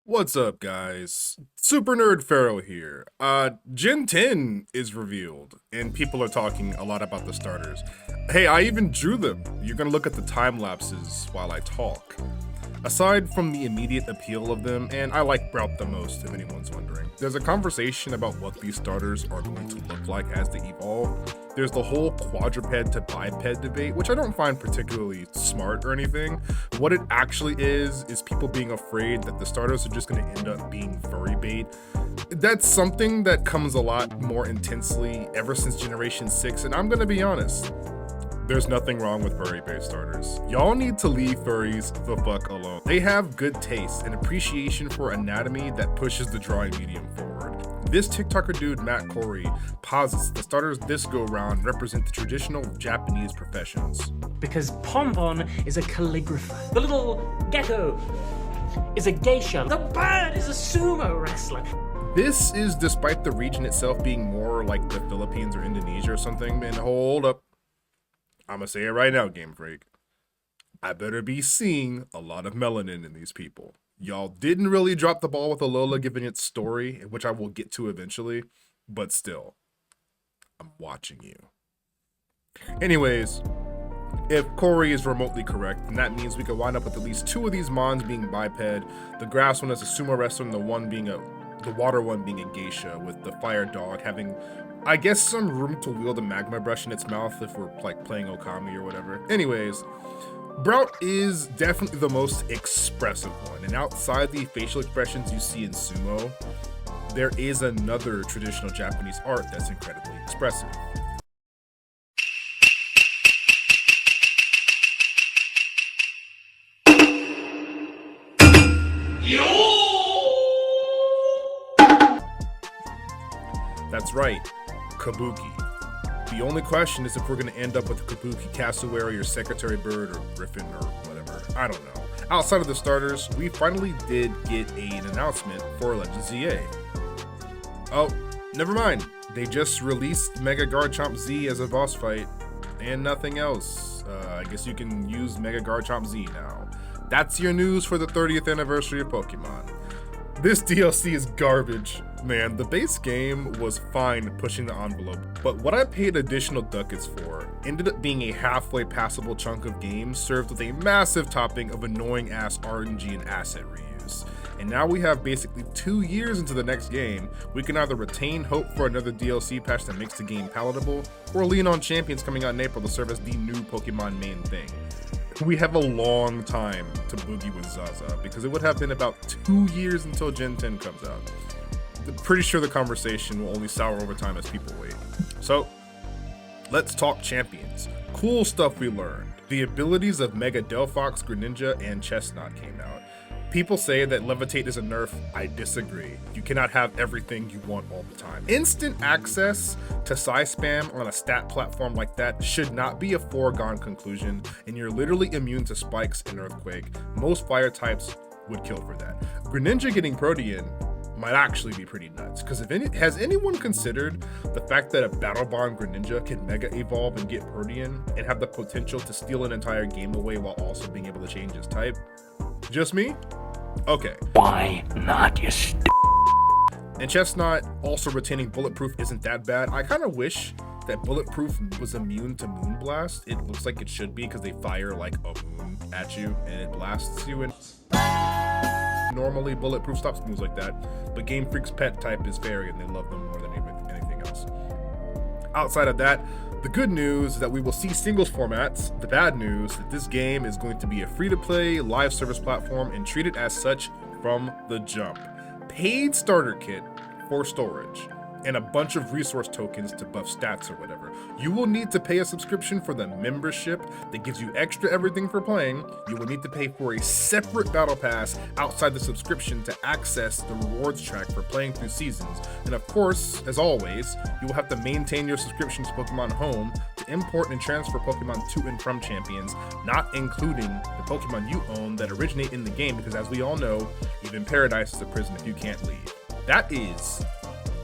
What's up, guys? Super Nerd Pharaoh here. Gen 10 is revealed, and people are talking a lot about the starters. Hey, I even drew them. You're gonna look at the time lapses while I talk. Aside from the immediate appeal of them, and I like Browt the most, if anyone's wondering, there's a conversation about what these starters are going to look like as they evolve. There's the whole quadruped to biped debate, which I don't find particularly smart or anything. What it actually is people being afraid that the starters are just going to end up being furry bait. That's something that comes a lot more intensely ever since Generation 6, and I'm going to be honest. There's nothing wrong with furry-based starters. Y'all need to leave furries the fuck alone. They have good taste and appreciation for anatomy that pushes the drawing medium forward. This TikToker dude, Matt Corey, posits the starters this go-round represent the traditional Japanese professions. Because Pompon is a calligrapher. The little gecko is a geisha. The bird is a sumo wrestler. This is despite the region itself being more like the Philippines or Indonesia or something. And hold up. I'm gonna say it right now, Game Freak. I better be seeing a lot of melanin in these people. Y'all didn't really drop the ball with Alola given its story, which I will get to eventually, but still, I'm watching you. Anyways, if Corey is remotely correct, then that means we could wind up with at least two of these mons being biped, the grass one as a sumo wrestler and the water one being a geisha, with the fire dog having, I guess, some room to wield a magma brush in its mouth if we're like playing Okami or whatever. Anyways, Browt is definitely the most expressive one, and outside the facial expressions you see in sumo, there is another traditional Japanese art that's incredibly expressive. That's right, Kabuki. The only question is if we're going to end up with a Kabuki cassowary or secretary bird or griffin or whatever. I don't know. Outside of the starters, we finally did get an announcement for Legends ZA. Oh, never mind. They just released Mega Garchomp Z as a boss fight and nothing else. I guess you can use Mega Garchomp Z now. That's your news for the 30th anniversary of Pokemon. This DLC is garbage. Man, the base game was fine pushing the envelope, but what I paid additional ducats for ended up being a halfway passable chunk of game served with a massive topping of annoying ass RNG and asset reuse. And now we have basically 2 years into the next game. We can either retain hope for another DLC patch that makes the game palatable, or lean on champions coming out in April to serve as the new Pokemon main thing. We have a long time to boogie with Zaza because it would have been about 2 years until Gen 10 comes out. I'm pretty sure the conversation will only sour over time as people wait. So, let's talk champions. Cool stuff we learned. The abilities of Mega Delphox, Greninja, and Chestnut came out. People say that Levitate is a nerf. I disagree. You cannot have everything you want all the time. Instant access to Psy Spam on a stat platform like that should not be a foregone conclusion, and you're literally immune to Spikes and Earthquake. Most fire types would kill for that. Greninja getting Protean might actually be pretty nuts, because has anyone considered the fact that a Battle Bond Greninja can Mega Evolve and get Protean and have the potential to steal an entire game away while also being able to change his type? Just me? Okay. Why not, you And Chestnut also retaining Bulletproof isn't that bad. I kind of wish that Bulletproof was immune to Moonblast. It looks like it should be because they fire like a moon at you and it blasts you. And normally Bulletproof stops moves like that, but Game Freak's pet type is Fairy and they love them more than anything else. Outside of that, the good news is that we will see singles formats. The bad news is that this game is going to be a free-to-play live service platform and treated as such from the jump. Paid starter kit for storage and a bunch of resource tokens to buff stats or whatever. You will need to pay a subscription for the membership that gives you extra everything for playing. You will need to pay for a separate battle pass outside the subscription to access the rewards track for playing through seasons. And of course, as always, you will have to maintain your subscription to Pokemon Home to import and transfer Pokemon to and from champions, not including the Pokemon you own that originate in the game, because as we all know, even Paradise is a prison if you can't leave. That is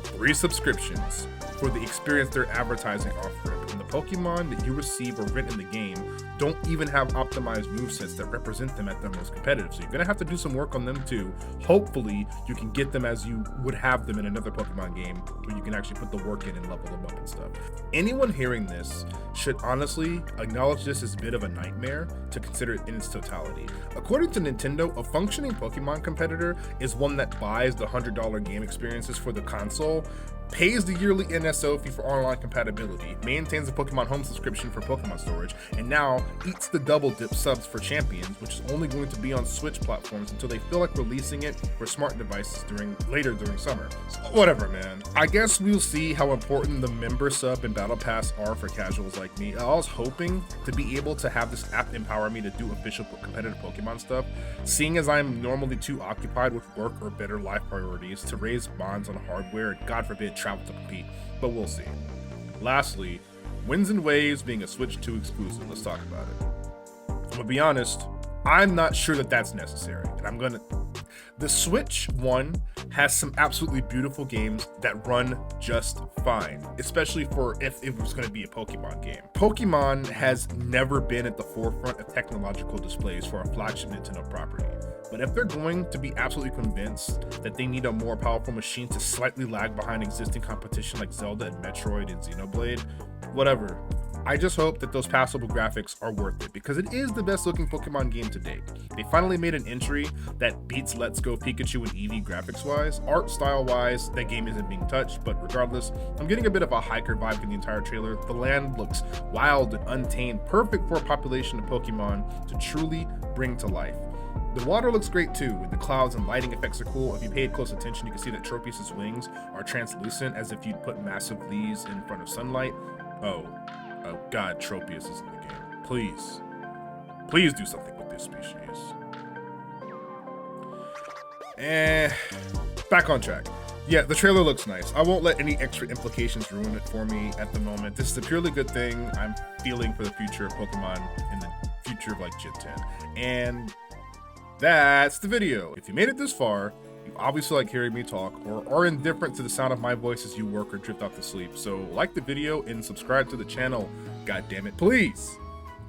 3 subscriptions for the experience they're advertising off-rip, and the Pokemon that you receive or rent in the game don't even have optimized movesets that represent them at their most competitive. So you're gonna have to do some work on them too. Hopefully you can get them as you would have them in another Pokemon game where you can actually put the work in and level them up and stuff. Anyone hearing this should honestly acknowledge this as a bit of a nightmare to consider it in its totality. According to Nintendo, a functioning Pokemon competitor is one that buys the $100 game experiences for the console, pays the yearly NSO fee for online compatibility, maintains a Pokemon Home subscription for Pokemon storage, and now eats the double dip subs for Champions, which is only going to be on Switch platforms until they feel like releasing it for smart devices later during summer. So whatever, man. I guess we'll see how important the member sub and battle pass are for casuals like me. I was hoping to be able to have this app empower me to do official competitive Pokemon stuff, seeing as I'm normally too occupied with work or better life priorities to raise bonds on hardware and, God forbid, travel to compete, but we'll see. Lastly, Winds and Waves being a Switch 2 exclusive. Let's talk about it. I'm gonna be honest, I'm not sure that that's necessary, and the Switch 1 has some absolutely beautiful games that run just fine, especially for if it was going to be a Pokemon game. Pokemon has never been at the forefront of technological displays for a flagship Nintendo property. But if they're going to be absolutely convinced that they need a more powerful machine to slightly lag behind existing competition like Zelda and Metroid and Xenoblade, whatever. I just hope that those passable graphics are worth it, because it is the best looking Pokemon game to date. They finally made an entry that beats Let's Go Pikachu and Eevee graphics wise. Art style wise, that game isn't being touched, but regardless, I'm getting a bit of a hiker vibe in the entire trailer. The land looks wild and untamed, perfect for a population of Pokemon to truly bring to life. The water looks great too, and the clouds and lighting effects are cool. If you paid close attention, you can see that Tropius' wings are translucent, as if you'd put massive leaves in front of sunlight. Oh God, Tropius is in the game. Please do something with this species. Back on track. Yeah, the trailer looks nice. I won't let any extra implications ruin it for me at the moment. This is a purely good thing I'm feeling for the future of Pokemon in the future of like Gen 10. And that's the video. If you made it this far, you obviously like hearing me talk or are indifferent to the sound of my voice as you work or drift off to sleep. So like the video and subscribe to the channel. God damn it, please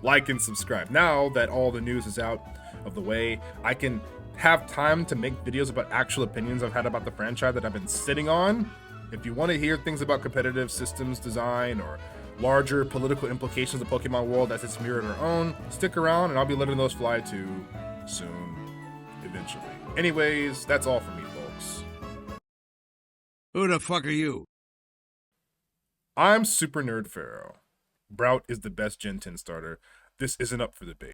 like and subscribe. Now that all the news is out of the way, I can have time to make videos about actual opinions I've had about the franchise that I've been sitting on. If you want to hear things about competitive systems design or larger political implications of the Pokemon world as it's mirrored our own, stick around and I'll be letting those fly too soon, eventually. Anyways, that's all for me, folks. Who the fuck are you? I'm Super Nerd Pharaoh. Browt is the best Gen 10 starter. This isn't up for debate.